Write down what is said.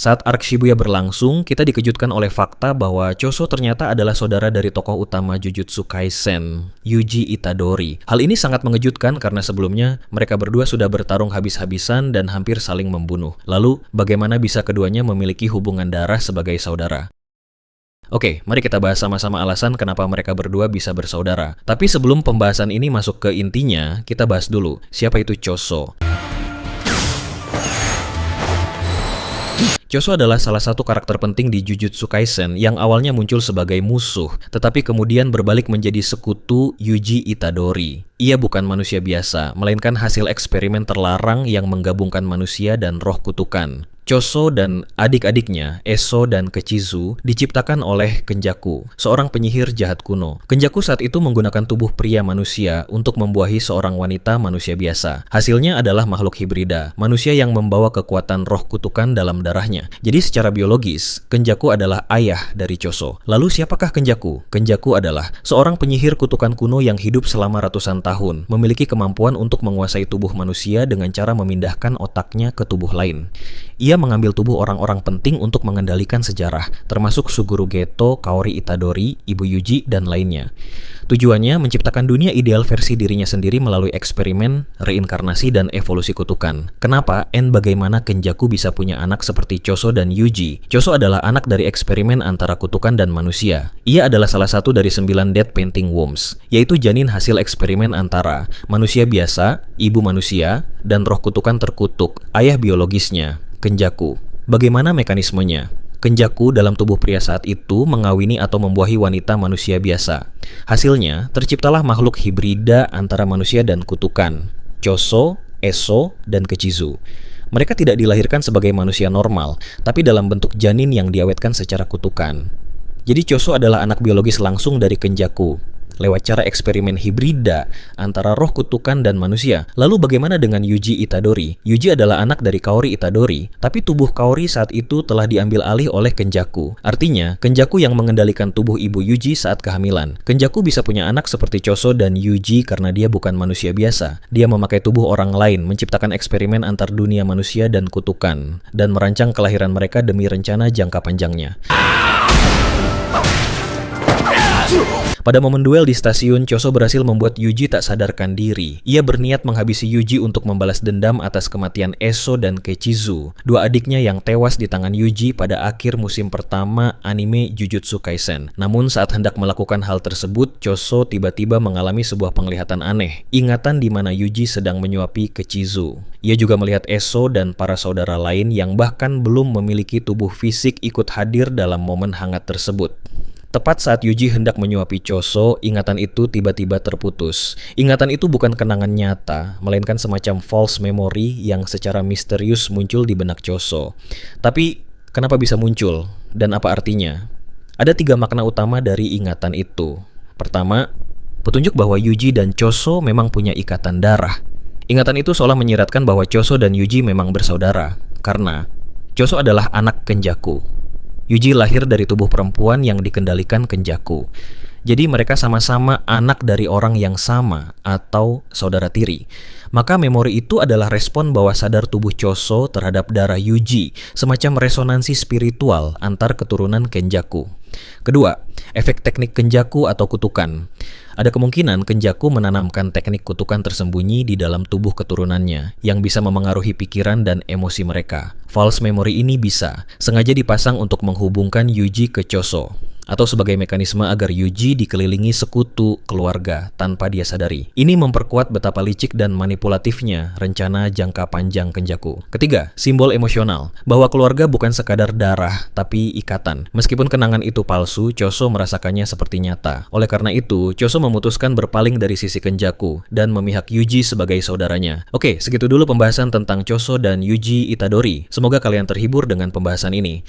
Saat Arc Shibuya berlangsung, kita dikejutkan oleh fakta bahwa Choso ternyata adalah saudara dari tokoh utama Jujutsu Kaisen, Yuji Itadori. Hal ini sangat mengejutkan karena sebelumnya mereka berdua sudah bertarung habis-habisan dan hampir saling membunuh. Lalu, bagaimana bisa keduanya memiliki hubungan darah sebagai saudara? Oke, mari kita bahas sama-sama alasan kenapa mereka berdua bisa bersaudara. Tapi sebelum pembahasan ini masuk ke intinya, kita bahas dulu, siapa itu Choso? Choso adalah salah satu karakter penting di Jujutsu Kaisen yang awalnya muncul sebagai musuh, tetapi kemudian berbalik menjadi sekutu Yuji Itadori. Ia bukan manusia biasa, melainkan hasil eksperimen terlarang yang menggabungkan manusia dan roh kutukan. Choso dan adik-adiknya, Eso dan Kechizu, diciptakan oleh Kenjaku, seorang penyihir jahat kuno. Kenjaku saat itu menggunakan tubuh pria manusia untuk membuahi seorang wanita manusia biasa. Hasilnya adalah makhluk hibrida, manusia yang membawa kekuatan roh kutukan dalam darahnya. Jadi secara biologis, Kenjaku adalah ayah dari Choso. Lalu siapakah Kenjaku? Kenjaku adalah seorang penyihir kutukan kuno yang hidup selama ratusan tahun, memiliki kemampuan untuk menguasai tubuh manusia dengan cara memindahkan otaknya ke tubuh lain. Ia mengambil tubuh orang-orang penting untuk mengendalikan sejarah, termasuk Suguru Geto, Kaori Itadori, Ibu Yuji, dan lainnya. Tujuannya menciptakan dunia ideal versi dirinya sendiri melalui eksperimen, reinkarnasi, dan evolusi kutukan. Kenapa bagaimana Kenjaku bisa punya anak seperti Choso dan Yuji? Choso adalah anak dari eksperimen antara kutukan dan manusia. Ia adalah salah satu dari 9 Dead Painting Wombs, yaitu janin hasil eksperimen antara manusia biasa, ibu manusia, dan roh kutukan terkutuk, ayah biologisnya, Kenjaku. Bagaimana mekanismenya? Kenjaku dalam tubuh pria saat itu mengawini atau membuahi wanita manusia biasa. Hasilnya, terciptalah makhluk hibrida antara manusia dan kutukan, Choso, Eso, dan Kechizu. Mereka tidak dilahirkan sebagai manusia normal, tapi dalam bentuk janin yang diawetkan secara kutukan. Jadi Choso adalah anak biologis langsung dari Kenjaku, lewat cara eksperimen hibrida antara roh kutukan dan manusia. Lalu bagaimana dengan Yuji Itadori? Yuji adalah anak dari Kaori Itadori, tapi tubuh Kaori saat itu telah diambil alih oleh Kenjaku. Artinya, Kenjaku yang mengendalikan tubuh ibu Yuji saat kehamilan. Kenjaku bisa punya anak seperti Choso dan Yuji karena dia bukan manusia biasa. Dia memakai tubuh orang lain, menciptakan eksperimen antar dunia manusia dan kutukan, dan merancang kelahiran mereka demi rencana jangka panjangnya. Pada momen duel di stasiun, Choso berhasil membuat Yuji tak sadarkan diri. Ia berniat menghabisi Yuji untuk membalas dendam atas kematian Eso dan Kechizu, dua adiknya yang tewas di tangan Yuji pada akhir musim pertama anime Jujutsu Kaisen. Namun saat hendak melakukan hal tersebut, Choso tiba-tiba mengalami sebuah penglihatan aneh. Ingatan di mana Yuji sedang menyuapi Kechizu. Ia juga melihat Eso dan para saudara lain yang bahkan belum memiliki tubuh fisik ikut hadir dalam momen hangat tersebut. Tepat saat Yuji hendak menyuapi Choso, ingatan itu tiba-tiba terputus. Ingatan itu bukan kenangan nyata, melainkan semacam false memory yang secara misterius muncul di benak Choso. Tapi, kenapa bisa muncul? Dan apa artinya? Ada 3 makna utama dari ingatan itu. Pertama, petunjuk bahwa Yuji dan Choso memang punya ikatan darah. Ingatan itu seolah menyiratkan bahwa Choso dan Yuji memang bersaudara, karena Choso adalah anak Kenjaku. Yuji lahir dari tubuh perempuan yang dikendalikan Kenjaku. Jadi mereka sama-sama anak dari orang yang sama atau saudara tiri. Maka memori itu adalah respon bawah sadar tubuh Choso terhadap darah Yuji, semacam resonansi spiritual antar keturunan Kenjaku. Kedua, efek teknik Kenjaku atau kutukan. Ada kemungkinan Kenjaku menanamkan teknik kutukan tersembunyi di dalam tubuh keturunannya yang bisa memengaruhi pikiran dan emosi mereka. False memory ini bisa sengaja dipasang untuk menghubungkan Yuji ke Choso, atau sebagai mekanisme agar Yuji dikelilingi sekutu keluarga tanpa dia sadari. Ini memperkuat betapa licik dan manipulatifnya rencana jangka panjang Kenjaku. Ketiga, simbol emosional, bahwa keluarga bukan sekadar darah, tapi ikatan. Meskipun kenangan itu palsu, Choso merasakannya seperti nyata. Oleh karena itu, Choso memutuskan berpaling dari sisi Kenjaku dan memihak Yuji sebagai saudaranya. Oke, segitu dulu pembahasan tentang Choso dan Yuji Itadori. Semoga kalian terhibur dengan pembahasan ini.